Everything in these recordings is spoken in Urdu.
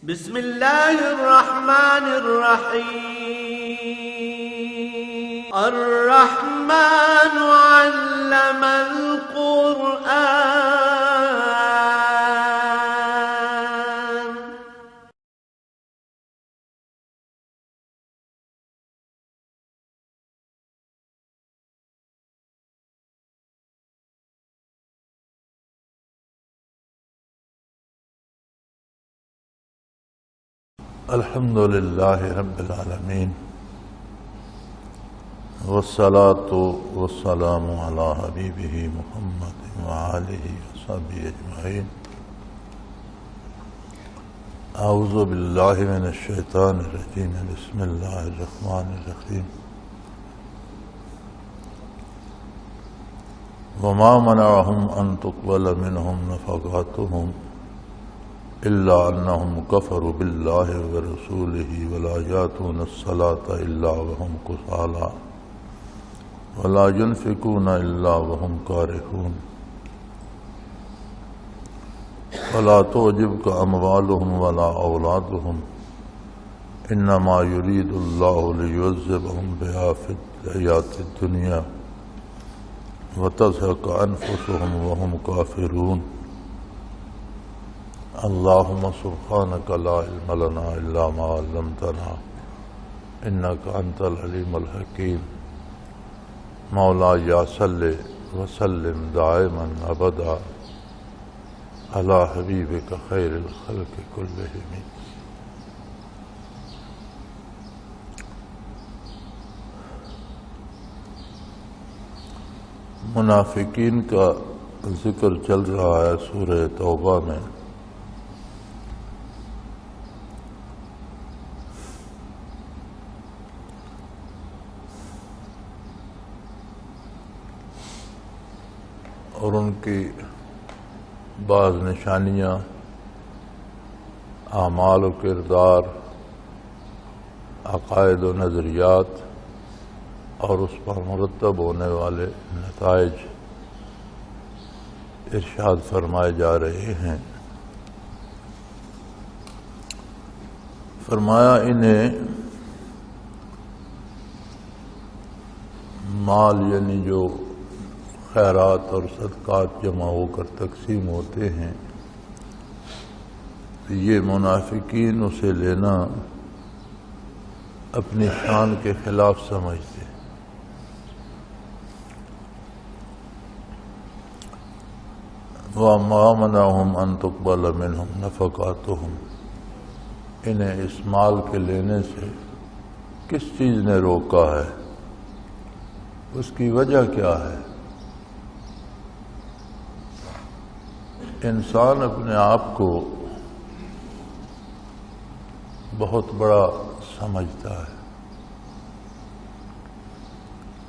بسم الله الرحمن الرحيم. الرحمن علم القرآن. الحمد لله رب العالمين، والصلاة والسلام على حبيبه محمد وآله وصحبه أجمعين. أعوذ بالله من الشيطان الرجيم. بسم الله الرحمن الرحيم. وما منعهم أن تقبل منهم نفقاتهم إلا أنهم كفروا بالله ورسوله ولا يأتون الصلاة إلا وهم كسالى ولا ينفقون إلا وهم كارهون ولا تعجبك أموالهم ولا أولادهم إنما يريد الله ليعذبهم بها في الحياة الدنيا وتزهق أنفسهم وهم كافرون. اللهم سبحانك لا علم لنا إلا ما علمتنا إنك أنت العليم الحكيم. مولاي صل وسلم دائما أبدا على حبيبك خير الخلق كلهم. منافقین کا ذکر چل رہا ہے سورہ توبہ میں. اور ان کی بعض نشانیاں، اعمال و کردار، عقائد و نظریات اور اس پر مرتب ہونے والے نتائج ارشاد فرمائے جا رہے ہیں. فرمایا انہیں مال یعنی جو خیرات اور صدقات جمع ہو کر تقسیم ہوتے ہیں، یہ منافقین اسے لینا اپنی شان کے خلاف سمجھتے ہیں. وَمَا مَنَعَهُمْ أَن تُقْبَلَ مِنْهُمْ نَفَقَاتُهُمْ، انہیں اس مال کے لینے سے کس چیز نے روکا ہے، اس کی وجہ کیا ہے؟ انسان اپنے آپ کو بہت بڑا سمجھتا ہے،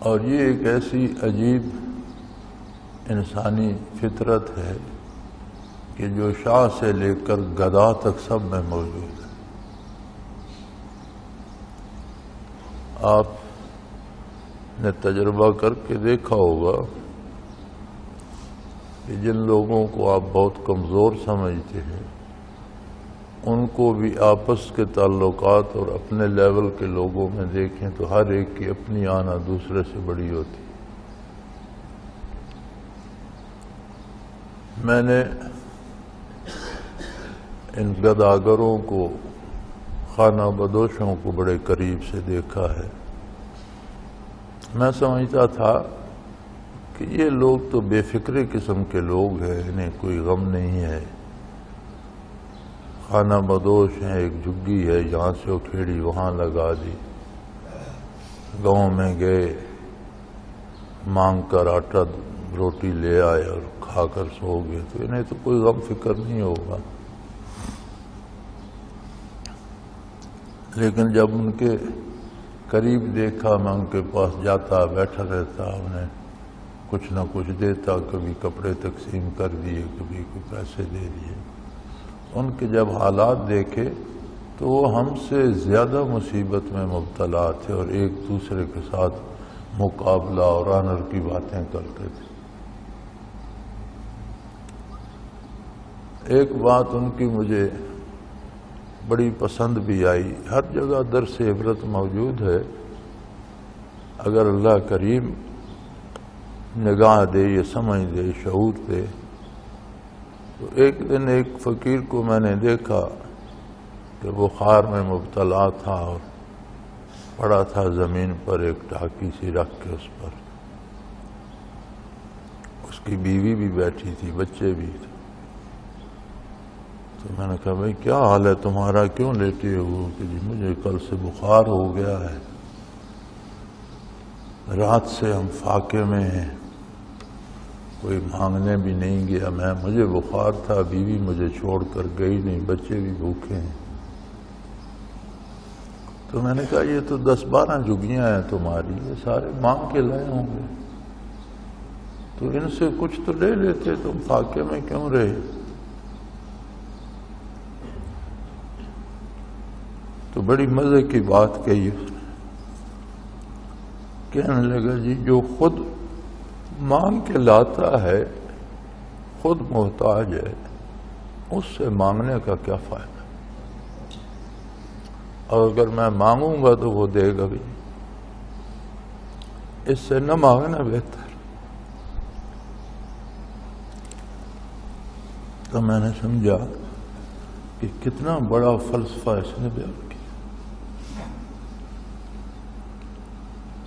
اور یہ ایک ایسی عجیب انسانی فطرت ہے کہ جو شاہ سے لے کر گدھا تک سب میں موجود ہے. آپ نے تجربہ کر کے دیکھا ہوگا کہ جن لوگوں کو آپ بہت کمزور سمجھتے ہیں ان کو بھی آپس کے تعلقات اور اپنے لیول کے لوگوں میں دیکھیں تو ہر ایک کی اپنی آنا دوسرے سے بڑی ہوتی. میں نے ان گداگروں کو، خانہ بدوشوں کو بڑے قریب سے دیکھا ہے. میں سمجھتا تھا کہ یہ لوگ تو بے فکرے قسم کے لوگ ہیں، انہیں کوئی غم نہیں ہے، خانہ بدوش ہیں، ایک جھگی ہے یہاں سے اکھیڑی وہاں لگا دی، گاؤں میں گئے مانگ کر آٹا روٹی لے آئے اور کھا کر سو گئے، تو انہیں تو کوئی غم فکر نہیں ہوگا. لیکن جب ان کے قریب دیکھا، میں ان کے پاس جاتا بیٹھا رہتا، انہیں کچھ نہ کچھ دیتا، کبھی کپڑے تقسیم کر دیے، کبھی کوئی پیسے دے دیے. ان کے جب حالات دیکھے تو وہ ہم سے زیادہ مصیبت میں مبتلا تھے اور ایک دوسرے کے ساتھ مقابلہ اور آنر کی باتیں کرتے تھے. ایک بات ان کی مجھے بڑی پسند بھی آئی. ہر جگہ درس عبرت موجود ہے. اگر اللہ کریم نگاہ دے، یہ سمجھ دے، شعور دے. تو ایک دن ایک فقیر کو میں نے دیکھا کہ بخار میں مبتلا تھا اور پڑا تھا زمین پر ایک ڈھاکی سی رکھ کے اس پر. اس کی بیوی بھی بیٹھی تھی، بچے بھی تھے. تو میں نے کہا بھائی کیا حال ہے تمہارا، کیوں لیٹے ہو؟ کہ جی مجھے کل سے بخار ہو گیا ہے، رات سے ہم فاقے میں ہیں، کوئی مانگنے بھی نہیں گیا میں، مجھے بخار تھا، بیوی مجھے چھوڑ کر گئی نہیں، بچے بھی بھوکے ہیں. تو میں نے کہا یہ تو 10-12 جھگیاں ہیں تمہاری، یہ سارے مانگ کے لائے ہوں گے، تو ان سے کچھ تو لے لیتے، تم فاقے میں کیوں رہے؟ تو بڑی مزے کی بات کہی اس نے. کہنے لگا جی جو خود مانگ کے لاتا ہے، خود محتاج ہے، اس سے مانگنے کا کیا فائدہ؟ اور اگر میں مانگوں گا تو وہ دے گا بھی، اس سے نہ مانگنا بہتر. تو میں نے سمجھا کہ کتنا بڑا فلسفہ اس نے بیان کیا.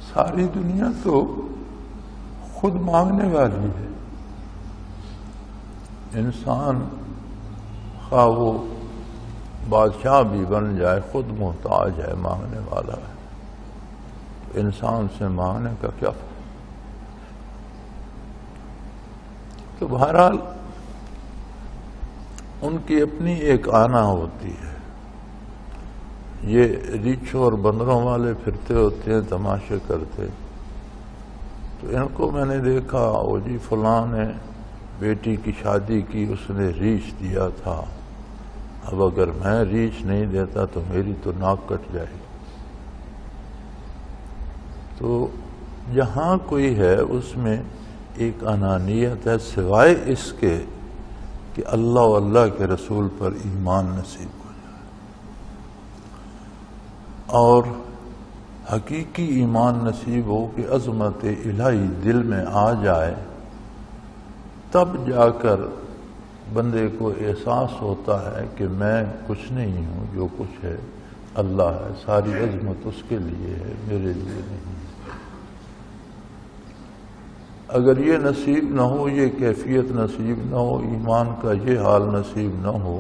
ساری دنیا تو خود مانگنے والی ہے. انسان خواہ وہ بادشاہ بھی بن جائے، خود محتاج ہے، مانگنے والا ہے. تو انسان سے مانگنے کا کیا فائدہ؟ تو بہرحال ان کی اپنی ایک آنا ہوتی ہے. یہ ریچھوں اور بندروں والے پھرتے ہوتے ہیں تماشے کرتے. تو ان کو میں نے دیکھا، وہ جی فلاں نے بیٹی کی شادی کی، اس نے ریچھ دیا تھا، اب اگر میں ریچھ نہیں دیتا تو میری تو ناک کٹ جائے گی. تو جہاں کوئی ہے اس میں ایک انانیت ہے، سوائے اس کے کہ اللہ و اللہ کے رسول پر ایمان نصیب ہو جائے اور حقیقی ایمان نصیب ہو کہ عظمت الہی دل میں آ جائے، تب جا کر بندے کو احساس ہوتا ہے کہ میں کچھ نہیں ہوں، جو کچھ ہے اللہ ہے، ساری عظمت اس کے لیے ہے، میرے لیے نہیں. اگر یہ نصیب نہ ہو، یہ کیفیت نصیب نہ ہو، ایمان کا یہ حال نصیب نہ ہو،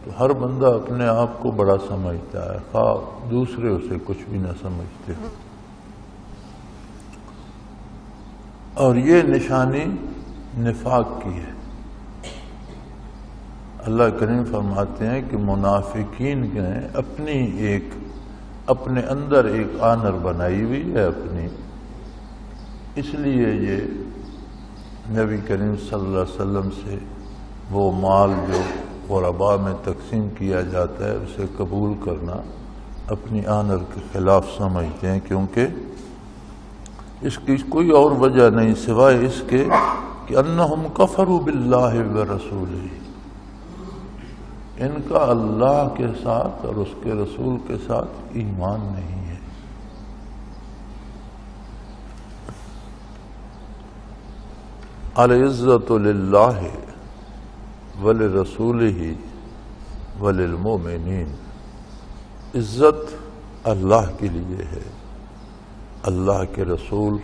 تو ہر بندہ اپنے آپ کو بڑا سمجھتا ہے، خواہ دوسرے اسے کچھ بھی نہ سمجھتے. اور یہ نشانی نفاق کی ہے. اللہ کریم فرماتے ہیں کہ منافقین نے اپنے اندر ایک آنر بنائی ہوئی ہے اپنی، اس لیے یہ نبی کریم صلی اللہ علیہ وسلم سے وہ مال جو غرباء میں تقسیم کیا جاتا ہے اسے قبول کرنا اپنی آنر کے خلاف سمجھتے ہیں، کیونکہ اس کی کوئی اور وجہ نہیں سوائے اس کے کہ انہم کفروا باللہ ورسولہ، ان کا اللہ کے ساتھ اور اس کے رسول کے ساتھ ایمان نہیں ہے. العزت للہ ولرسولہ وللمؤمنین، عزت اللہ کے لیے ہے، اللہ کے رسول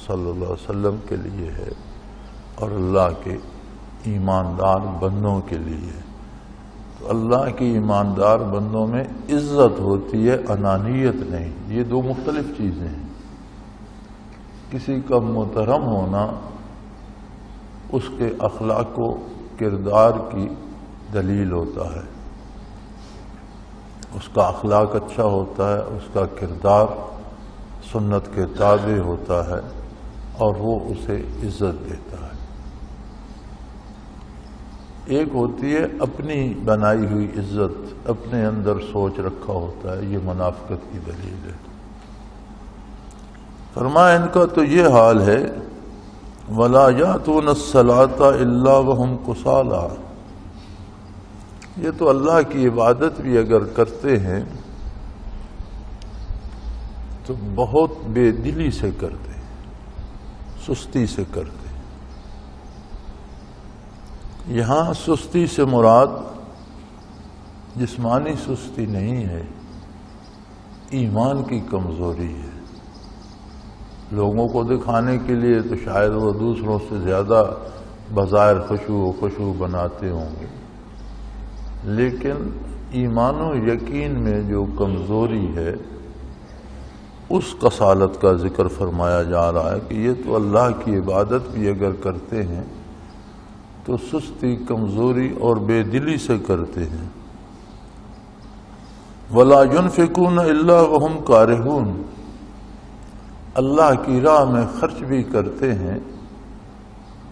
صلی اللہ علیہ وسلم کے لیے ہے اور اللہ کے ایماندار بندوں کے لیے. تو اللہ کی ایماندار بندوں میں عزت ہوتی ہے، انانیت نہیں. یہ دو مختلف چیزیں ہیں. کسی کا محترم ہونا اس کے اخلاق و کردار کی دلیل ہوتا ہے، اس کا اخلاق اچھا ہوتا ہے، اس کا کردار سنت کے تابع ہوتا ہے اور وہ اسے عزت دیتا ہے. ایک ہوتی ہے اپنی بنائی ہوئی عزت، اپنے اندر سوچ رکھا ہوتا ہے، یہ منافقت کی دلیل ہے. فرمایا ان کا تو یہ حال ہے، وَلَا يَأْتُونَ الصَّلَاةَ إِلَّا وَهُمْ كُسَالَىٰ، یہ تو اللہ کی عبادت بھی اگر کرتے ہیں تو بہت بے دلی سے کرتے ہیں، سستی سے کرتے ہیں۔ یہاں سستی سے مراد جسمانی سستی نہیں ہے، ایمان کی کمزوری ہے۔ لوگوں کو دکھانے کے لیے تو شاید وہ دوسروں سے زیادہ بظاہر خشوع بناتے ہوں گے، لیکن ایمان و یقین میں جو کمزوری ہے اس کسالت کا ذکر فرمایا جا رہا ہے کہ یہ تو اللہ کی عبادت بھی اگر کرتے ہیں تو سستی، کمزوری اور بے دلی سے کرتے ہیں۔ وَلَا يُنْفِقُونَ إِلَّا وَهُمْ كَارِهُونَ، اللہ کی راہ میں خرچ بھی کرتے ہیں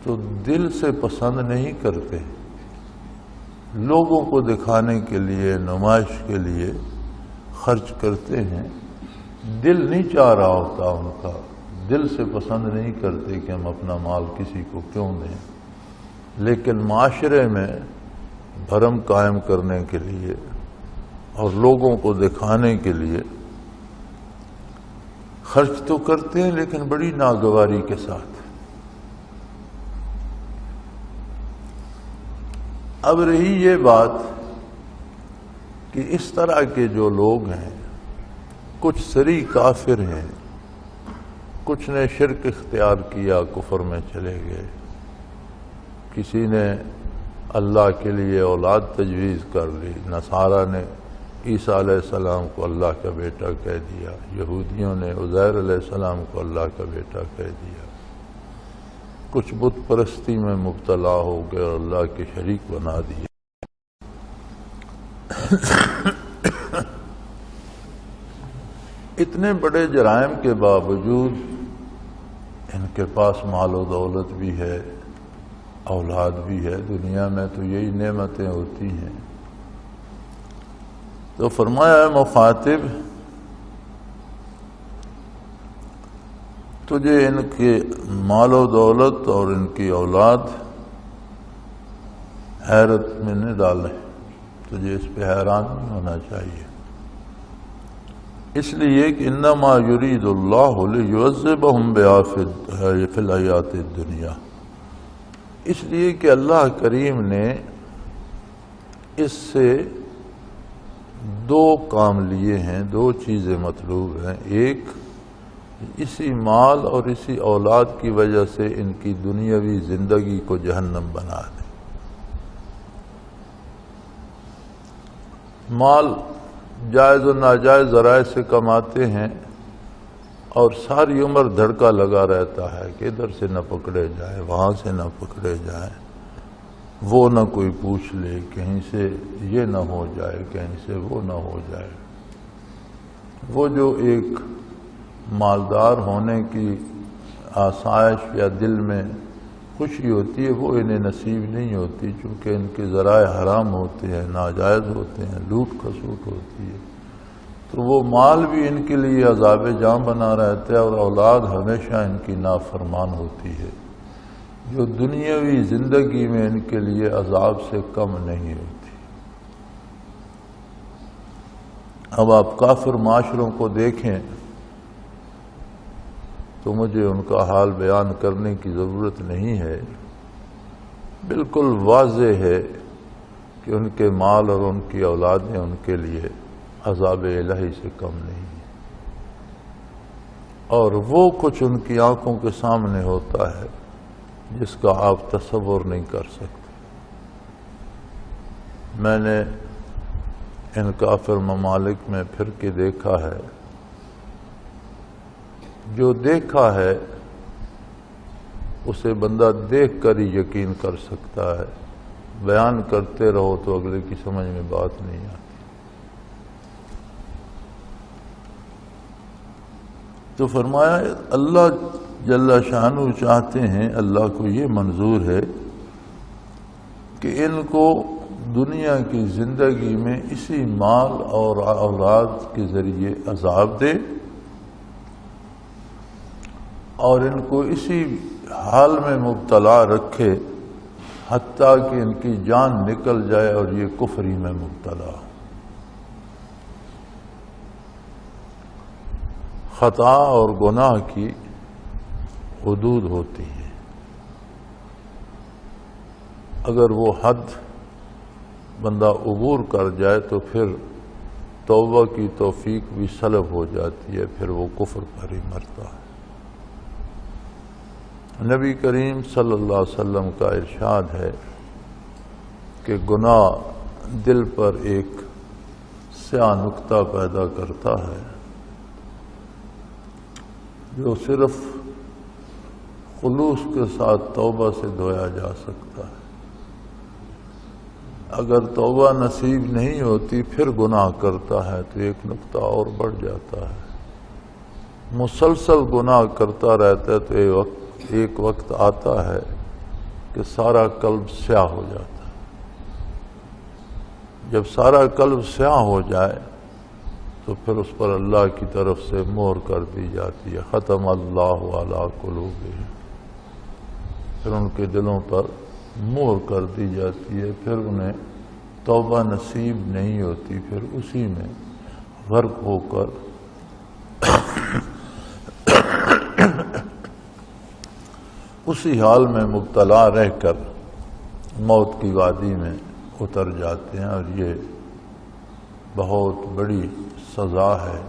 تو دل سے پسند نہیں کرتے، لوگوں کو دکھانے کے لیے، نمائش کے لیے خرچ کرتے ہیں، دل نہیں چاہ رہا ہوتا ان کا، دل سے پسند نہیں کرتے کہ ہم اپنا مال کسی کو کیوں دیں، لیکن معاشرے میں بھرم قائم کرنے کے لیے اور لوگوں کو دکھانے کے لیے خرچ تو کرتے ہیں، لیکن بڑی ناگواری کے ساتھ۔ اب رہی یہ بات کہ اس طرح کے جو لوگ ہیں، کچھ صریح کافر ہیں، کچھ نے شرک اختیار کیا، کفر میں چلے گئے، کسی نے اللہ کے لیے اولاد تجویز کر لی، نصارہ نے عیسیٰ علیہ السلام کو اللہ کا بیٹا کہہ دیا، یہودیوں نے عزیر علیہ السلام کو اللہ کا بیٹا کہہ دیا، کچھ بت پرستی میں مبتلا ہو گئے اور اللہ کے شریک بنا دیے۔ اتنے بڑے جرائم کے باوجود ان کے پاس مال و دولت بھی ہے، اولاد بھی ہے، دنیا میں تو یہی نعمتیں ہوتی ہیں۔ تو فرمایا ہے مخاطب، تجھے ان کے مال و دولت اور ان کی اولاد حیرت میں نہ ڈالے، تجھے اس پہ حیران نہیں ہونا چاہیے، اس لیے کہ انما یرید اللہ لیعذبہم بہا فی الحیات الدنیا، اس لیے کہ اللہ کریم نے اس سے دو کام لیے ہیں، دو چیزیں مطلوب ہیں۔ ایک، اسی مال اور اسی اولاد کی وجہ سے ان کی دنیاوی زندگی کو جہنم بنا دے۔ مال جائز و ناجائز ذرائع سے کماتے ہیں اور ساری عمر دھڑکا لگا رہتا ہے کہ ادھر سے نہ پکڑے جائے، وہاں سے نہ پکڑے جائے، وہ نہ کوئی پوچھ لے، کہیں سے یہ نہ ہو جائے، کہیں سے وہ نہ ہو جائے۔ وہ جو ایک مالدار ہونے کی آسائش یا دل میں خوشی ہوتی ہے وہ انہیں نصیب نہیں ہوتی، چونکہ ان کے ذرائع حرام ہوتے ہیں، ناجائز ہوتے ہیں، لوٹ کھسوٹ ہوتی ہے، تو وہ مال بھی ان کے لیے عذاب جاں بنا رہتا ہے اور اولاد ہمیشہ ان کی نافرمان ہوتی ہے، جو دنیاوی زندگی میں ان کے لیے عذاب سے کم نہیں ہوتی۔ اب آپ کافر معاشروں کو دیکھیں تو مجھے ان کا حال بیان کرنے کی ضرورت نہیں ہے، بالکل واضح ہے کہ ان کے مال اور ان کی اولادیں ان کے لیے عذاب الہی سے کم نہیں ہیں، اور وہ کچھ ان کی آنکھوں کے سامنے ہوتا ہے جس کا آپ تصور نہیں کر سکتے۔ میں نے ان کافر ممالک میں پھر کے دیکھا ہے، جو دیکھا ہے اسے بندہ دیکھ کر ہی یقین کر سکتا ہے، بیان کرتے رہو تو اگلے کی سمجھ میں بات نہیں آتی۔ تو فرمایا اللہ جل شانہ چاہتے ہیں، اللہ کو یہ منظور ہے کہ ان کو دنیا کی زندگی میں اسی مال اور اولاد کے ذریعے عذاب دے اور ان کو اسی حال میں مبتلا رکھے حتیٰ کہ ان کی جان نکل جائے اور یہ کفری میں مبتلا ہو۔ خطا اور گناہ کی حدود ہوتی ہے، اگر وہ حد بندہ عبور کر جائے تو پھر توبہ کی توفیق بھی سلب ہو جاتی ہے، پھر وہ کفر پر ہی مرتا ہے۔ نبی کریم صلی اللہ علیہ وسلم کا ارشاد ہے کہ گناہ دل پر ایک سیاہ نقطہ پیدا کرتا ہے جو صرف خلوص کے ساتھ توبہ سے دھویا جا سکتا ہے۔ اگر توبہ نصیب نہیں ہوتی پھر گناہ کرتا ہے تو ایک نقطہ اور بڑھ جاتا ہے، مسلسل گناہ کرتا رہتا ہے تو ایک وقت آتا ہے کہ سارا قلب سیاہ ہو جاتا ہے۔ جب سارا قلب سیاہ ہو جائے تو پھر اس پر اللہ کی طرف سے مہر کر دی جاتی ہے، ختم اللہ علی قلوبہم، پھر ان کے دلوں پر مہر کر دی جاتی ہے، پھر انہیں توبہ نصیب نہیں ہوتی، پھر اسی میں غرق ہو کر اسی حال میں مبتلا رہ کر موت کی وادی میں اتر جاتے ہیں، اور یہ بہت بڑی سزا ہے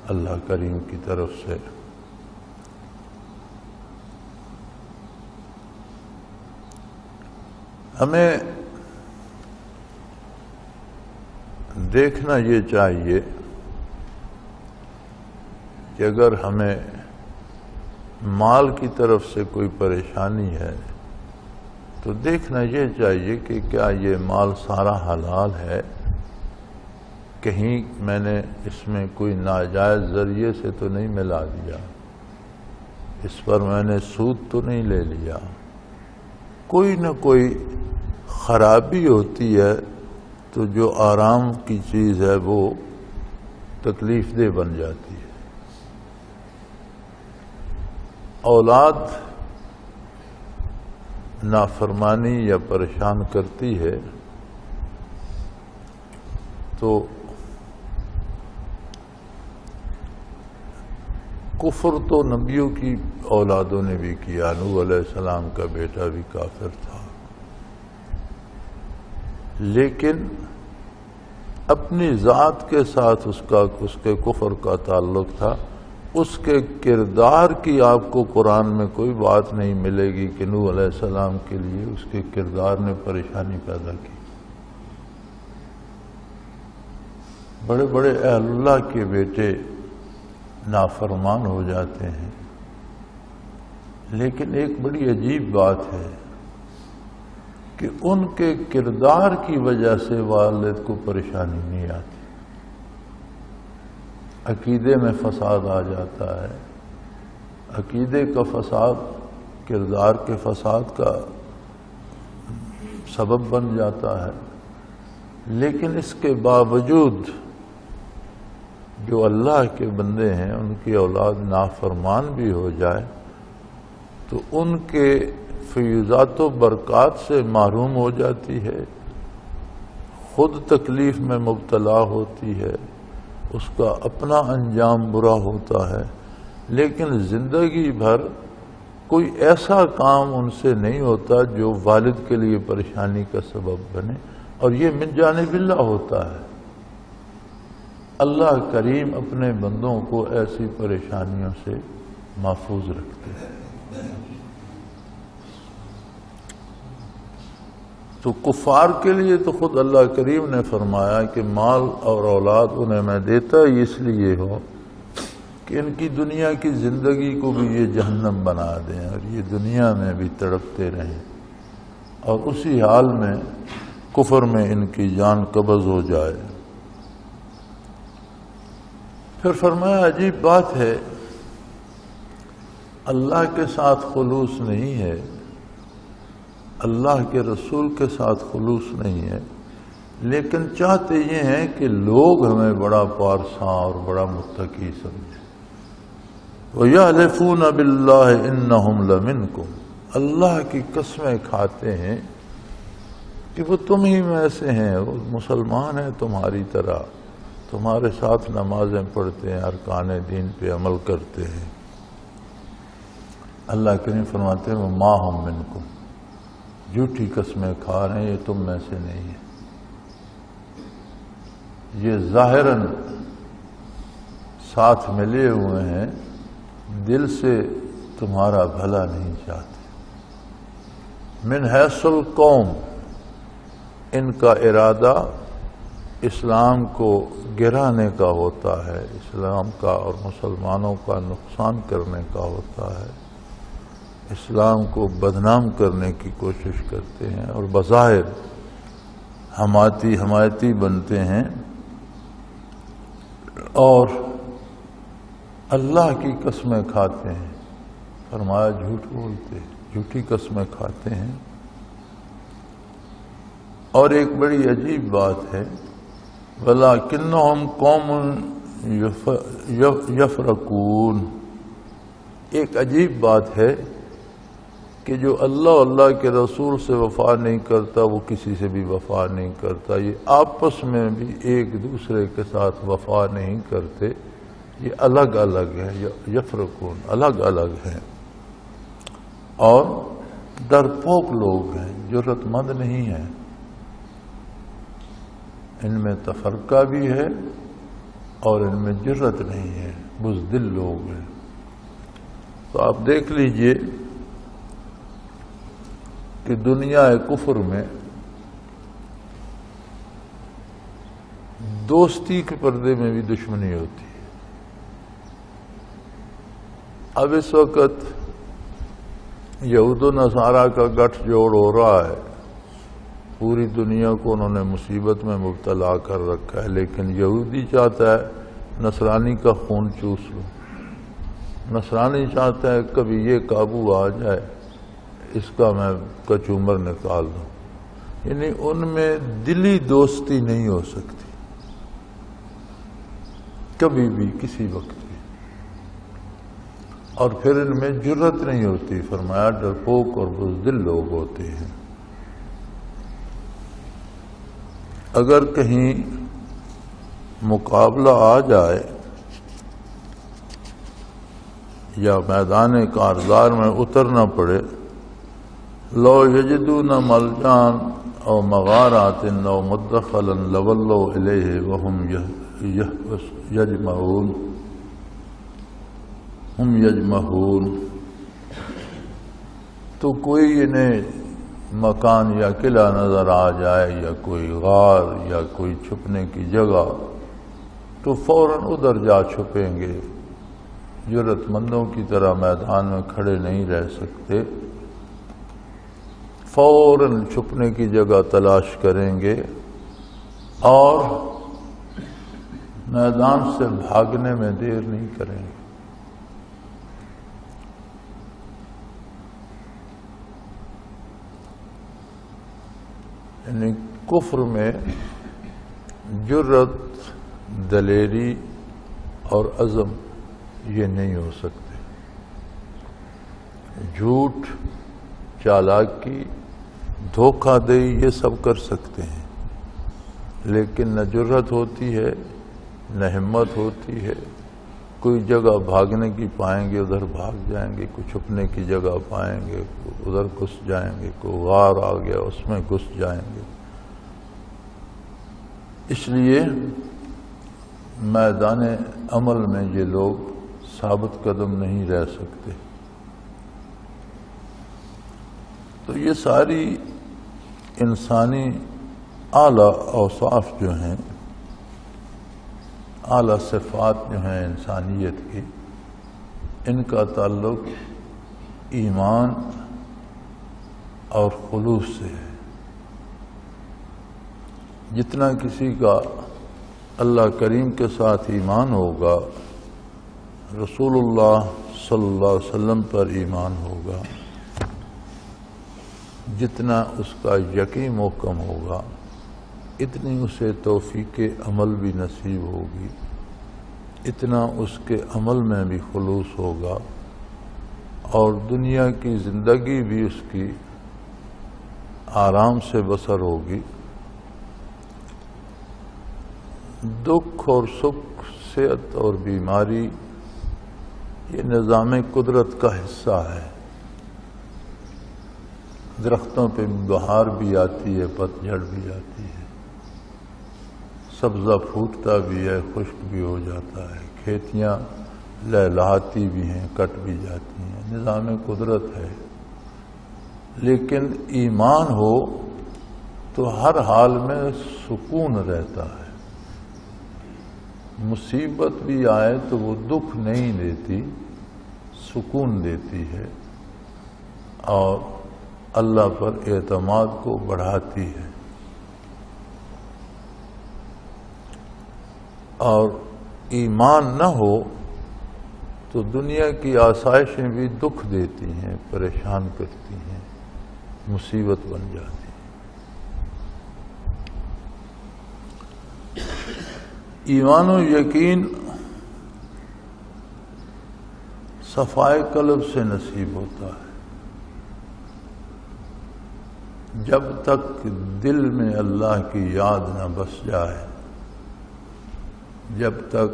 اللہ کریم کی طرف سے۔ ہمیں دیکھنا یہ چاہیے کہ اگر ہمیں مال کی طرف سے کوئی پریشانی ہے تو دیکھنا یہ چاہیے کہ کیا یہ مال سارا حلال ہے، کہیں میں نے اس میں کوئی ناجائز ذریعے سے تو نہیں ملا دیا، اس پر میں نے سود تو نہیں لے لیا، کوئی نہ کوئی خرابی ہوتی ہے تو جو آرام کی چیز ہے وہ تکلیف دہ بن جاتی ہے۔ اولاد نافرمانی یا پریشان کرتی ہے تو کفر تو نبیوں کی اولادوں نے بھی کیا، نوح علیہ السلام کا بیٹا بھی کافر تھا، لیکن اپنی ذات کے ساتھ اس کے کفر کا تعلق تھا۔ اس کے کردار کی آپ کو قرآن میں کوئی بات نہیں ملے گی کہ نوح علیہ السلام کے لیے اس کے کردار نے پریشانی پیدا کی۔ بڑے بڑے اہل اللہ کے بیٹے نافرمان ہو جاتے ہیں، لیکن ایک بڑی عجیب بات ہے کہ ان کے کردار کی وجہ سے والد کو پریشانی نہیں آتی۔ عقیدے میں فساد آ جاتا ہے، عقیدے کا فساد کردار کے فساد کا سبب بن جاتا ہے، لیکن اس کے باوجود جو اللہ کے بندے ہیں ان کی اولاد نافرمان بھی ہو جائے تو ان کے فیوزات و برکات سے محروم ہو جاتی ہے، خود تکلیف میں مبتلا ہوتی ہے، اس کا اپنا انجام برا ہوتا ہے، لیکن زندگی بھر کوئی ایسا کام ان سے نہیں ہوتا جو والد کے لیے پریشانی کا سبب بنے، اور یہ من جانب اللہ ہوتا ہے۔ اللہ کریم اپنے بندوں کو ایسی پریشانیوں سے محفوظ رکھتے ہیں۔ تو کفار کے لیے تو خود اللہ کریم نے فرمایا کہ مال اور اولاد انہیں میں دیتا ہی اس لیے ہو کہ ان کی دنیا کی زندگی کو بھی یہ جہنم بنا دیں اور یہ دنیا میں بھی تڑپتے رہیں اور اسی حال میں کفر میں ان کی جان قبض ہو جائے۔ پھر فرمایا عجیب بات ہے، اللہ کے ساتھ خلوص نہیں ہے، اللہ کے رسول کے ساتھ خلوص نہیں ہے، لیکن چاہتے یہ ہیں کہ لوگ ہمیں بڑا پارساں اور بڑا متقی سمجھیں۔ وَيَحْلِفُونَ بِاللَّهِ إِنَّهُمْ لَمِنْكُمْ، اللہ کی قسمیں کھاتے ہیں کہ وہ تم ہی میں سے ہیں، وہ مسلمان ہیں تمہاری طرح، تمہارے ساتھ نمازیں پڑھتے ہیں، ارکان دین پہ عمل کرتے ہیں۔ اللہ کریم فرماتے ہیں وہ ما ہم منکم، جھوٹی قسمیں کھا رہے ہیں، یہ تم میں سے نہیں ہے، یہ ظاہراً ساتھ ملے ہوئے ہیں، دل سے تمہارا بھلا نہیں چاہتے۔ من حیث القوم، ان کا ارادہ اسلام کو گرانے کا ہوتا ہے، اسلام کا اور مسلمانوں کا نقصان کرنے کا ہوتا ہے، اسلام کو بدنام کرنے کی کوشش کرتے ہیں اور بظاہر حمایتی بنتے ہیں اور اللہ کی قسمیں کھاتے ہیں۔ فرمایا جھوٹ بولتے، جھوٹی قسمیں کھاتے ہیں۔ اور ایک بڑی عجیب بات ہے، وَلَكِنَّهُمْ قَوْمٌ يَفْرَقُونَ، ایک عجیب بات ہے کہ جو اللہ کے رسول سے وفا نہیں کرتا وہ کسی سے بھی وفا نہیں کرتا، یہ آپس میں بھی ایک دوسرے کے ساتھ وفا نہیں کرتے، یہ الگ الگ ہے، یفرقون، الگ الگ ہیں، اور ڈرپوک لوگ ہیں، جرأت مند نہیں ہیں، ان میں تفرقہ بھی ہے اور ان میں جرأت نہیں ہے، بزدل لوگ ہیں۔ تو آپ دیکھ لیجئے کہ دنیا کفر میں دوستی کے پردے میں بھی دشمنی ہوتی ہے۔ اب اس وقت یہود و نصارہ کا گٹھ جوڑ ہو رہا ہے، پوری دنیا کو انہوں نے مصیبت میں مبتلا کر رکھا ہے، لیکن یہودی چاہتا ہے نصرانی کا خون چوس لو، نصرانی چاہتا ہے کبھی یہ قابو آ جائے اس کا میں کچومر نکال دوں، یعنی ان میں دلی دوستی نہیں ہو سکتی کبھی بھی کسی وقت بھی، اور پھر ان میں جرأت نہیں ہوتی، فرمایا ڈرپوک اور بزدل لوگ ہوتے ہیں۔ اگر کہیں مقابلہ آ جائے یا میدان کارزار میں اترنا پڑے، لو یجدون ملجان او مغارات او مدخلا لولوا الیہ وہم یجمہون، تو کوئی انہیں مکان یا قلعہ نظر آ جائے یا کوئی غار یا کوئی چھپنے کی جگہ تو فوراً ادھر جا چھپیں گے، جرأت مندوں کی طرح میدان میں کھڑے نہیں رہ سکتے، فوراً چھپنے کی جگہ تلاش کریں گے اور میدان سے بھاگنے میں دیر نہیں کریں گے۔ یعنی کفر میں جرأت، دلیری اور عزم یہ نہیں ہو سکتے، جھوٹ، چالاکی، دھوکہ دہی یہ سب کر سکتے ہیں، لیکن نہ جرأت ہوتی ہے نہ ہمت ہوتی ہے۔ کوئی جگہ بھاگنے کی پائیں گے ادھر بھاگ جائیں گے، کوئی چھپنے کی جگہ پائیں گے ادھر گھس جائیں گے، کوئی غار آ گیا اس میں گھس جائیں گے۔ اس لیے میدان عمل میں یہ لوگ ثابت قدم نہیں رہ سکتے۔ تو یہ ساری انسانی اعلیٰ اوصاف جو ہیں، اعلیٰ صفات جو ہیں انسانیت کی، ان کا تعلق ایمان اور خلوص سے ہے۔ جتنا کسی کا اللہ کریم کے ساتھ ایمان ہوگا، رسول اللہ صلی اللہ علیہ وسلم پر ایمان ہوگا، جتنا اس کا یقین محکم ہوگا، اتنی اسے توفیق عمل بھی نصیب ہوگی، اتنا اس کے عمل میں بھی خلوص ہوگا، اور دنیا کی زندگی بھی اس کی آرام سے بسر ہوگی. دکھ اور سکھ، صحت اور بیماری یہ نظام قدرت کا حصہ ہے. درختوں پہ بہار بھی آتی ہے، پتجھڑ بھی آتی ہے، سبزہ پھوٹتا بھی ہے، خشک بھی ہو جاتا ہے، کھیتیاں لہلہاتی بھی ہیں، کٹ بھی جاتی ہیں. نظام قدرت ہے. لیکن ایمان ہو تو ہر حال میں سکون رہتا ہے. مصیبت بھی آئے تو وہ دکھ نہیں دیتی، سکون دیتی ہے اور اللہ پر اعتماد کو بڑھاتی ہے. اور ایمان نہ ہو تو دنیا کی آسائشیں بھی دکھ دیتی ہیں، پریشان کرتی ہیں، مصیبت بن جاتی ہیں. ایمان و یقین صفائے قلب سے نصیب ہوتا ہے. جب تک دل میں اللہ کی یاد نہ بس جائے، جب تک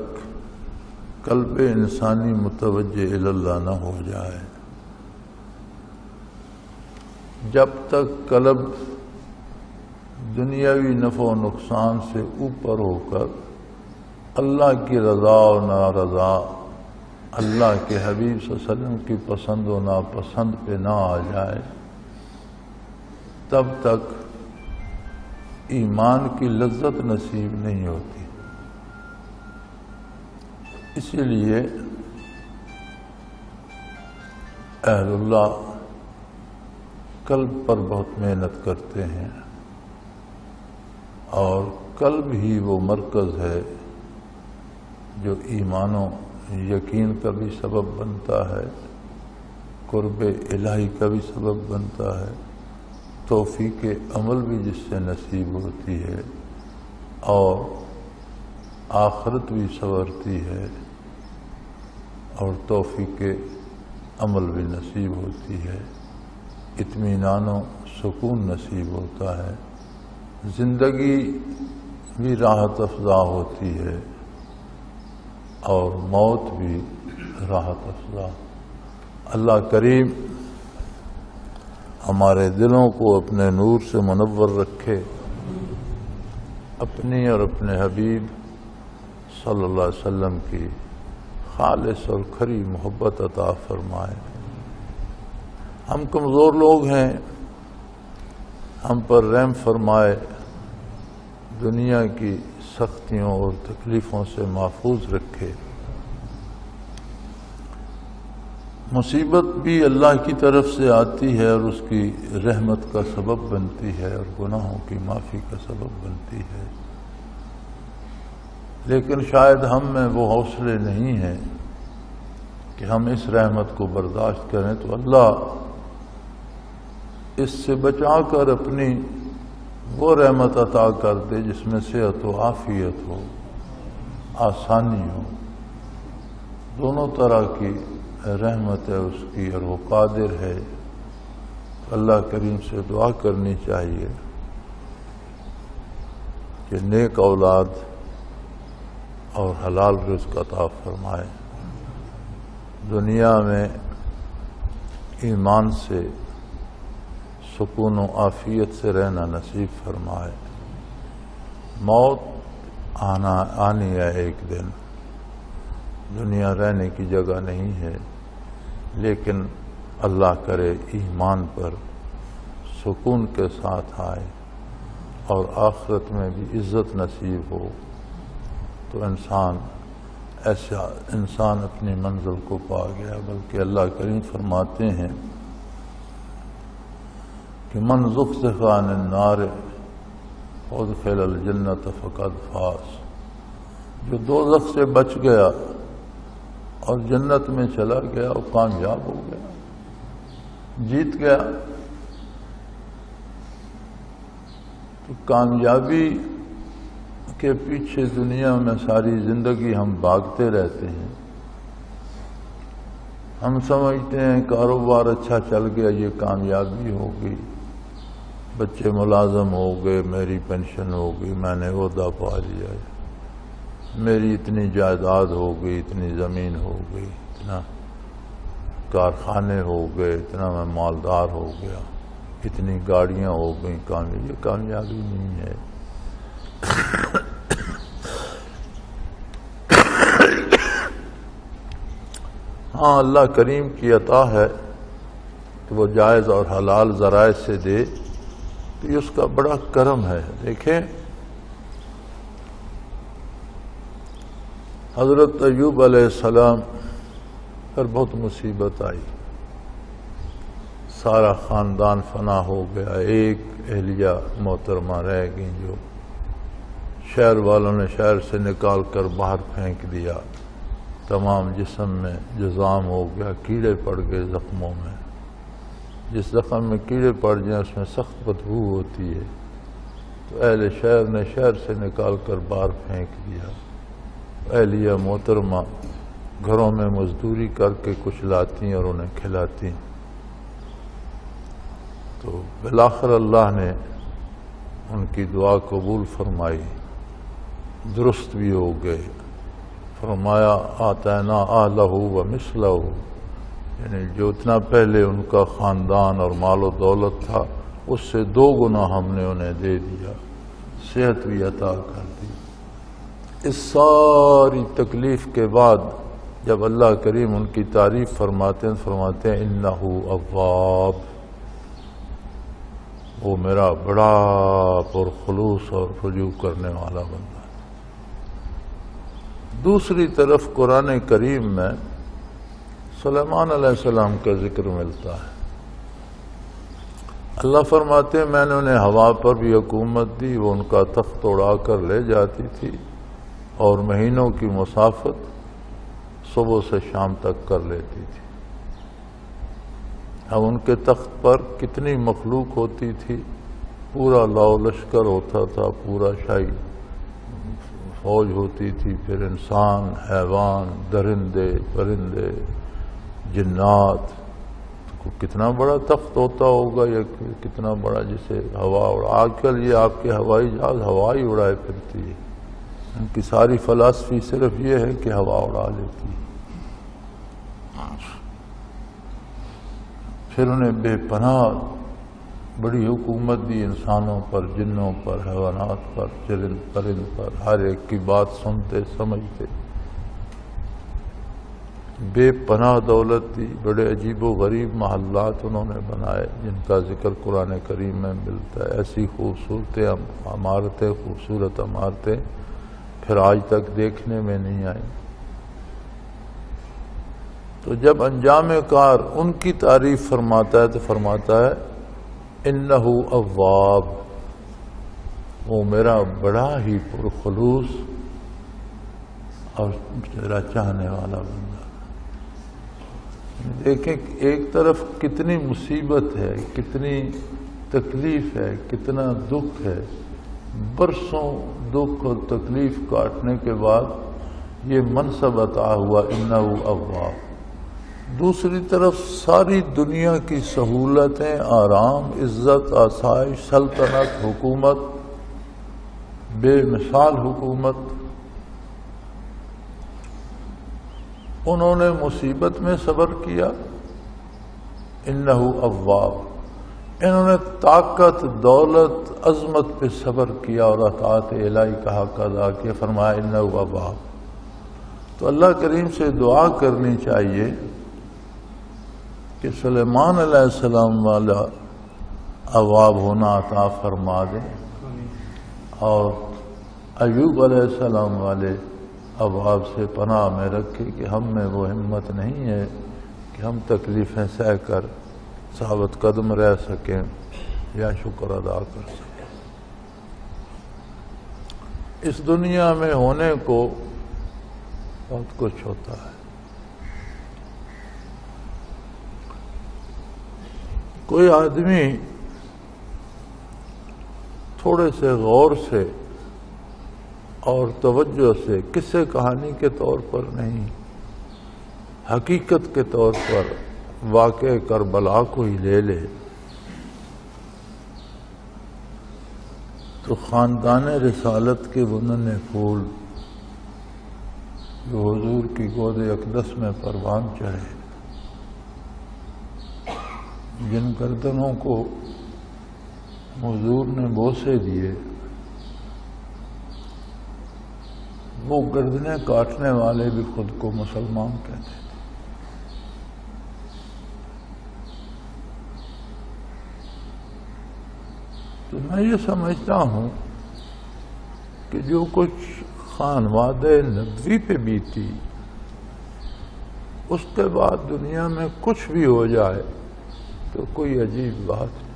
قلب انسانی متوجہ الی اللہ نہ ہو جائے، جب تک قلب دنیاوی نفع و نقصان سے اوپر ہو کر اللہ کی رضا و نارضا، اللہ کے حبیب صلی اللہ علیہ وسلم کی پسند و ناپسند پہ نہ آ جائے، تب تک ایمان کی لذت نصیب نہیں ہوتی. اسی لیے اہل اللہ قلب پر بہت محنت کرتے ہیں، اور قلب ہی وہ مرکز ہے جو ایمان و یقین کا بھی سبب بنتا ہے، قرب الہی کا بھی سبب بنتا ہے، توفیق عمل بھی جس سے نصیب ہوتی ہے، اور آخرت بھی سنورتی ہے، اور توفیق عمل بھی نصیب ہوتی ہے، اطمینان و سکون نصیب ہوتا ہے، زندگی بھی راحت افزا ہوتی ہے، اور موت بھی راحت افزا. اللہ کریم ہمارے دلوں کو اپنے نور سے منور رکھے، اپنی اور اپنے حبیب صلی اللہ علیہ وسلم کی خالص اور کھری محبت عطا فرمائے. ہم کمزور لوگ ہیں، ہم پر رحم فرمائے، دنیا کی سختیوں اور تکلیفوں سے محفوظ رکھے. مصیبت بھی اللہ کی طرف سے آتی ہے اور اس کی رحمت کا سبب بنتی ہے اور گناہوں کی معافی کا سبب بنتی ہے. لیکن شاید ہم میں وہ حوصلے نہیں ہیں کہ ہم اس رحمت کو برداشت کریں، تو اللہ اس سے بچا کر اپنی وہ رحمت عطا کر دے جس میں صحت و عافیت ہو، آسانی ہو. دونوں طرح کی رحمت ہے اس کی، اور وہ قادر ہے. اللہ کریم سے دعا کرنی چاہیے کہ نیک اولاد اور حلال رزق عطا فرمائے، دنیا میں ایمان سے سکون و عافیت سے رہنا نصیب فرمائے. موت آنی ہے ایک دن، دنیا رہنے کی جگہ نہیں ہے، لیکن اللہ کرے ایمان پر سکون کے ساتھ آئے اور آخرت میں بھی عزت نصیب ہو، تو انسان اپنی منزل کو پا گیا. بلکہ اللہ کریم فرماتے ہیں کہ من زحزح عن النار وادخل الجنۃ فقد فاز. جو دوزخ سے بچ گیا اور جنت میں چلا گیا، وہ کامیاب ہو گیا، جیت گیا. تو کامیابی کے پیچھے دنیا میں ساری زندگی ہم بھاگتے رہتے ہیں، ہم سمجھتے ہیں کاروبار اچھا چل گیا، یہ کامیابی ہو گئی، بچے ملازم ہو گئے، میری پینشن ہو گئی، میں نے عہدہ پا لیا، میری اتنی جائیداد ہو گئی، اتنی زمین ہو گئی، اتنا کارخانے ہو گئے، اتنا میں مالدار ہو گیا، اتنی گاڑیاں ہو گئیں، یہ کامیابی نہیں ہے۔ ہاں اللہ کریم کی عطا ہے کہ وہ جائز اور حلال ذرائع سے دے تو یہ اس کا بڑا کرم ہے۔ دیکھیں حضرت ایوب علیہ السلام پر بہت مصیبت آئی، سارا خاندان فنا ہو گیا، ایک اہلیہ محترمہ رہ گئی جو شہر والوں نے شہر سے نکال کر باہر پھینک دیا، تمام جسم میں جزام ہو گیا، کیڑے پڑ گئے زخموں میں، جس زخم میں کیڑے پڑ جائیں اس میں سخت بدبو ہوتی ہے، تو اہل شہر نے شہر سے نکال کر باہر پھینک دیا۔ اہلیہ محترمہ گھروں میں مزدوری کر کے کچھ لاتی اور انہیں کھلاتی، تو بالآخر اللہ نے ان کی دعا قبول فرمائی، درست بھی ہو گئے۔ فرمایا آتینا اہلہ و مثلہ، یعنی جو اتنا پہلے ان کا خاندان اور مال و دولت تھا اس سے 2 گنا ہم نے انہیں دے دیا، صحت بھی عطا کر دی۔ اس ساری تکلیف کے بعد جب اللہ کریم ان کی تعریف فرماتے ہیں انہ اواب، وہ میرا بڑا پرخلوص اور رجوع کرنے والا بندہ۔ دوسری طرف قرآن کریم میں سلیمان علیہ السلام کا ذکر ملتا ہے۔ اللہ فرماتے ہیں میں نے انہیں ہوا پر بھی حکومت دی، وہ ان کا تخت اڑا کر لے جاتی تھی اور مہینوں کی مسافت صبح سے شام تک کر لیتی تھی۔ اب ان کے تخت پر کتنی مخلوق ہوتی تھی، پورا لاؤ لشکر ہوتا تھا، پورا شاہی فوج ہوتی تھی، پھر انسان، حیوان، درندے، پرندے، جنات، کتنا بڑا تخت ہوتا ہوگا یا کتنا بڑا، جسے ہوا آج کل یہ آپ کے ہوائی جہاز ہوا ہی اڑائے پھرتی ہے، ان کی ساری فلسفی صرف یہ ہے کہ ہوا اڑا لیتی ہے۔ پھر انہیں بے پناہ بڑی حکومت دی، انسانوں پر، جنوں پر، حیوانات پر، چرند پرند پر، ہر ایک کی بات سنتے سمجھتے، بے پناہ دولت دی، بڑے عجیب و غریب محلات انہوں نے بنائے جن کا ذکر قرآن کریم میں ملتا ہے۔ ایسی خوبصورت عمارتیں پھر آج تک دیکھنے میں نہیں آئیں۔ تو جب انجام کار ان کی تعریف فرماتا ہے تو فرماتا ہے انہ اواب، وہ میرا بڑا ہی پرخلوص اور میرا چاہنے والا بندہ۔ دیکھیں ایک طرف کتنی مصیبت ہے، کتنی تکلیف ہے، کتنا دکھ ہے، برسوں دکھ اور تکلیف کاٹنے کے بعد یہ منصب عطا ہوا انہ اواب۔ دوسری طرف ساری دنیا کی سہولتیں، آرام، عزت، آسائش، سلطنت، حکومت، بے مثال حکومت، انہوں نے مصیبت میں صبر کیا، انہ اواب۔ انہوں نے طاقت، دولت، عظمت پہ صبر کیا اور اطاعت الہی کا حق ادا کیا، فرمایا انہ اواب۔ تو اللہ کریم سے دعا کرنی چاہیے کہ سلیمان علیہ السلام والا اواب ہونا عطا فرما دیں، اور ایوب علیہ السلام والے اواب سے پناہ میں رکھے کہ ہم میں وہ ہمت نہیں ہے کہ ہم تکلیفیں سہ کر ثابت قدم رہ سکیں یا شکر ادا کر سکیں۔ اس دنیا میں ہونے کو بہت کچھ ہوتا ہے۔ کوئی آدمی تھوڑے سے غور سے اور توجہ سے قصے کہانی کے طور پر نہیں، حقیقت کے طور پر واقع کربلا کو ہی لے لے تو خاندان رسالت کے بننے پھول جو حضور کی گود اقدس میں پروان چڑھے، جن گردنوں کو حضور نے بوسے دیے، وہ گردنیں کاٹنے والے بھی خود کو مسلمان کہتے تھے۔ تو میں یہ سمجھتا ہوں کہ جو کچھ خانواد نبوی پہ بیتی، اس کے بعد دنیا میں کچھ بھی ہو جائے تو کوئی عجیب بات نہیں،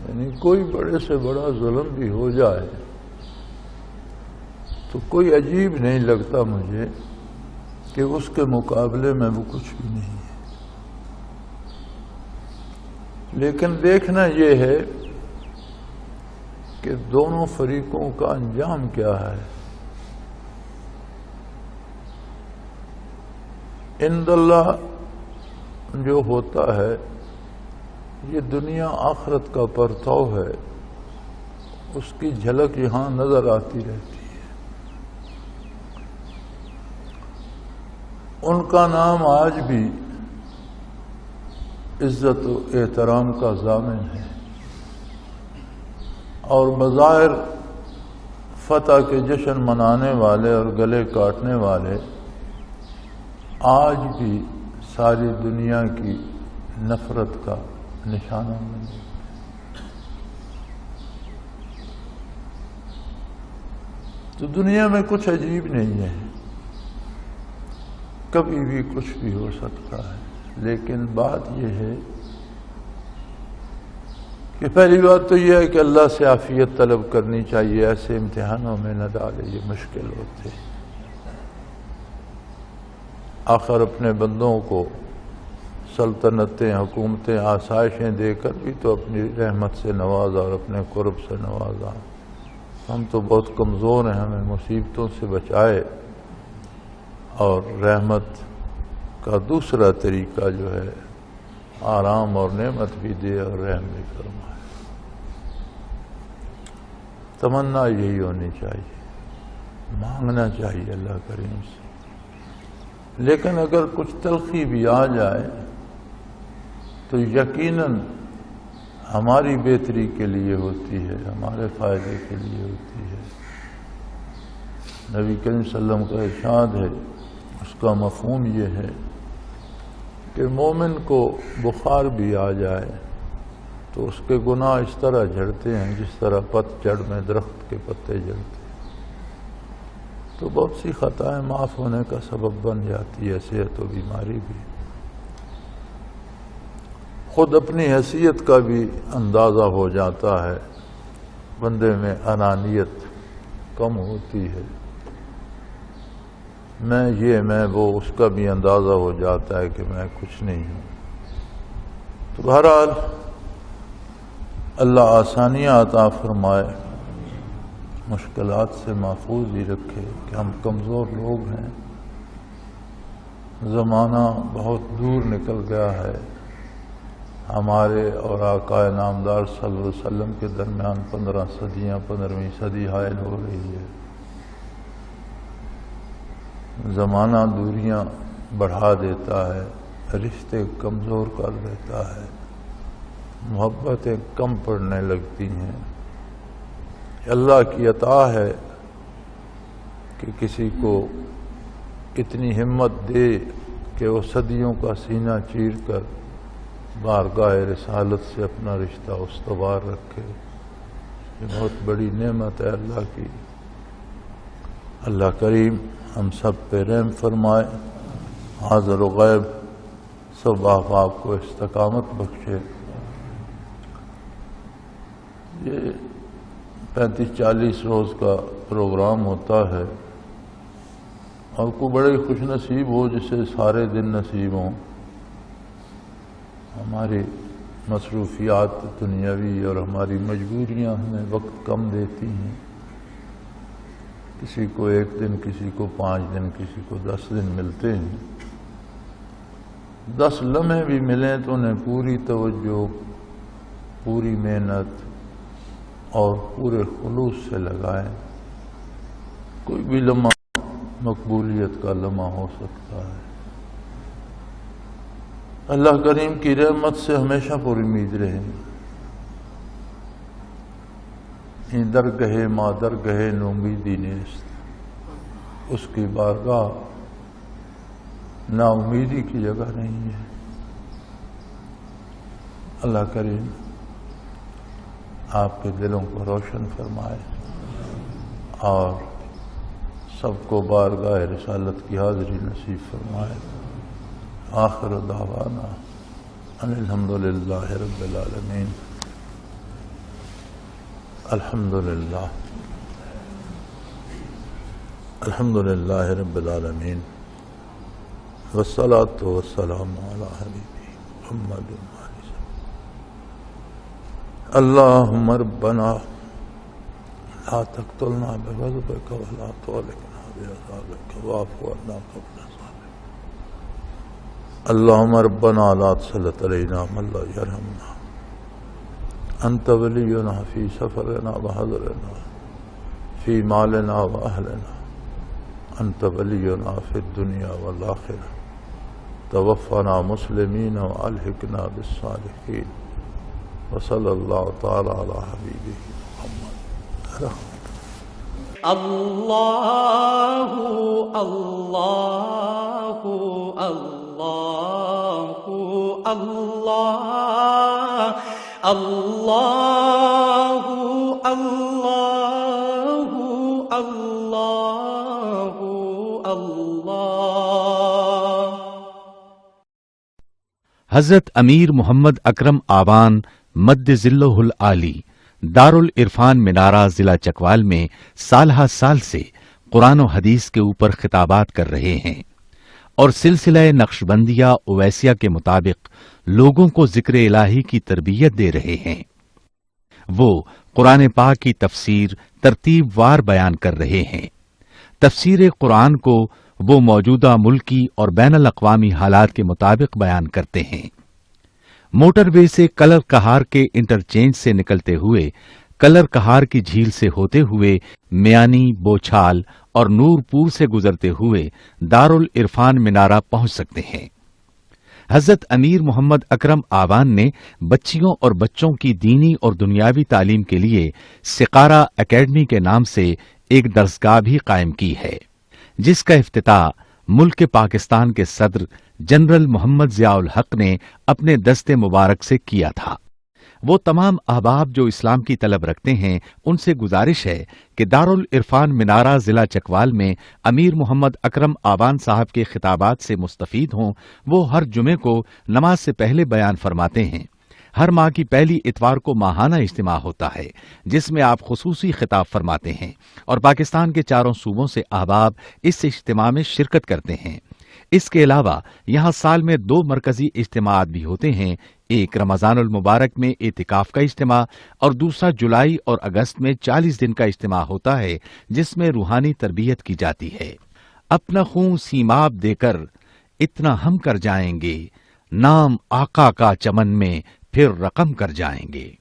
یعنی کوئی بڑے سے بڑا ظلم بھی ہو جائے تو کوئی عجیب نہیں لگتا مجھے کہ اس کے مقابلے میں وہ کچھ بھی نہیں ہے۔ لیکن دیکھنا یہ ہے کہ دونوں فریقوں کا انجام کیا ہے۔ عند اللہ جو ہوتا ہے یہ دنیا آخرت کا پرتو ہے، اس کی جھلک یہاں نظر آتی رہتی ہے۔ ان کا نام آج بھی عزت و احترام کا ضامن ہے، اور بظاہر فتح کے جشن منانے والے اور گلے کاٹنے والے آج بھی ساری دنیا کی نفرت کا نشانہ بنے۔ تو دنیا میں کچھ عجیب نہیں ہے، کبھی بھی کچھ بھی ہو سکتا ہے، لیکن بات یہ ہے کہ پہلی بات تو یہ ہے کہ اللہ سے عافیت طلب کرنی چاہیے، ایسے امتحانوں میں نہ ڈالے، یہ مشکل ہوتے۔ آخر اپنے بندوں کو سلطنتیں، حکومتیں، آسائشیں دے کر بھی تو اپنی رحمت سے نوازا اور اپنے قرب سے نوازا۔ ہم تو بہت کمزور ہیں، ہمیں مصیبتوں سے بچائے اور رحمت کا دوسرا طریقہ جو ہے آرام اور نعمت بھی دے اور رحم بھی فرمائے۔ تمنا یہی ہونی چاہیے، مانگنا چاہیے اللہ کریم سے۔ لیکن اگر کچھ تلخی بھی آ جائے تو یقیناً ہماری بہتری کے لیے ہوتی ہے، ہمارے فائدے کے لیے ہوتی ہے۔ نبی کریم صلی اللہ علیہ وسلم کا ارشاد ہے، اس کا مفہوم یہ ہے کہ مومن کو بخار بھی آ جائے تو اس کے گناہ اس طرح جھڑتے ہیں جس طرح پت جھڑ میں درخت کے پتے جھڑتے ہیں، تو بہت سی خطائیں معاف ہونے کا سبب بن جاتی ہے۔ صحت و بیماری بھی، خود اپنی حیثیت کا بھی اندازہ ہو جاتا ہے، بندے میں انانیت کم ہوتی ہے، میں وہ، اس کا بھی اندازہ ہو جاتا ہے کہ میں کچھ نہیں ہوں۔ تو بہرحال اللہ آسانیاں عطا فرمائے، مشکلات سے محفوظ ہی رکھے کہ ہم کمزور لوگ ہیں، زمانہ بہت دور نکل گیا ہے، ہمارے اور آقا نامدار صلی اللہ علیہ وسلم کے درمیان 15 صدیاں، 15ویں صدی حائل ہو رہی ہے۔ زمانہ دوریاں بڑھا دیتا ہے، رشتے کمزور کر دیتا ہے، محبتیں کم پڑنے لگتی ہیں۔ اللہ کی عطا ہے کہ کسی کو اتنی ہمت دے کہ وہ صدیوں کا سینہ چیر کر بارگاہ رسالت سے اپنا رشتہ استوار رکھے۔ یہ بہت بڑی نعمت ہے اللہ کی۔ اللہ کریم ہم سب پہ رحم فرمائے، حاضر و غیب سب احباب کو استقامت بخشے۔ یہ 35-40 روز کا پروگرام ہوتا ہے، اور کوئی بڑے خوش نصیب ہو جسے سارے دن نصیب ہوں۔ ہماری مصروفیات دنیاوی اور ہماری مجبوریاں ہمیں وقت کم دیتی ہیں، کسی کو 1 دن، کسی کو 5 دن، کسی کو 10 دن ملتے ہیں. 10 لمحے بھی ملیں تو انہیں پوری توجہ، پوری محنت اور پورے خلوص سے لگائیں. کوئی بھی لمحہ مقبولیت کا لمحہ ہو سکتا ہے. اللہ کریم کی رحمت سے ہمیشہ پر امید رہیں. درگہ ما درگہ نومیدی نیست، اس کی بارگاہ نا امیدی کی جگہ نہیں ہے. اللہ کریم آپ کے دلوں کو روشن فرمائے اور سب کو بارگاہ رسالت کی حاضری نصیب فرمائے. آخر دعوانا ان الحمدللہ رب العالمین. الحمدللہ الحمدللہ رب العالمین والصلاة والسلام علی حبیبی محمد. اللہم ربنا لا تقتلنا بغضبک ولا تهلكنا بعذابک واعف عنا قبل ذلك. اللہم ربنا لا تسلط علینا من لا یرحمنا. انت ولینا فی سفرنا وحضرنا فی مالنا واہلنا. انت ولینا فی الدنیا والآخرہ. توفنا مسلمین والحقنا بالصالحین. وصلی اللہ تعالی علی حبیبہ محمد. اللہ اللہ اللہ اللہ اللہ اللہ اللہ اللہ. حضرت امیر محمد اکرم آوان مد ذلہ العالی دارالعرفان منارہ ضلع چکوال میں سالہ سال سے قرآن و حدیث کے اوپر خطابات کر رہے ہیں اور سلسلہ نقشبندیہ اویسیہ کے مطابق لوگوں کو ذکر الہی کی تربیت دے رہے ہیں. وہ قرآن پاک کی تفسیر ترتیب وار بیان کر رہے ہیں. تفسیر قرآن کو وہ موجودہ ملکی اور بین الاقوامی حالات کے مطابق بیان کرتے ہیں. موٹر وے سے کلر کہار کے انٹرچینج سے نکلتے ہوئے، کلر کہار کی جھیل سے ہوتے ہوئے، میانی، بوچھال اور نور پور سے گزرتے ہوئے دارالعرفان منارہ پہنچ سکتے ہیں. حضرت امیر محمد اکرم آوان نے بچیوں اور بچوں کی دینی اور دنیاوی تعلیم کے لیے سقارہ اکیڈمی کے نام سے ایک درسگاہ بھی قائم کی ہے، جس کا افتتاح ملک پاکستان کے صدر جنرل محمد ضیاء الحق نے اپنے دست مبارک سے کیا تھا. وہ تمام احباب جو اسلام کی طلب رکھتے ہیں ان سے گزارش ہے کہ دارالعرفان منارہ ضلع چکوال میں امیر محمد اکرم آوان صاحب کے خطابات سے مستفید ہوں. وہ ہر جمعے کو نماز سے پہلے بیان فرماتے ہیں. ہر ماہ کی پہلی اتوار کو ماہانہ اجتماع ہوتا ہے جس میں آپ خصوصی خطاب فرماتے ہیں اور پاکستان کے چاروں صوبوں سے احباب اس اجتماع میں شرکت کرتے ہیں. اس کے علاوہ یہاں سال میں 2 مرکزی اجتماعات بھی ہوتے ہیں. ایک رمضان المبارک میں اعتکاف کا اجتماع اور دوسرا جولائی اور اگست میں 40 دن کا اجتماع ہوتا ہے جس میں روحانی تربیت کی جاتی ہے. اپنا خون سیماب دے کر اتنا ہم کر جائیں گے، نام آقا کا چمن میں پھر رقم کر جائیں گے.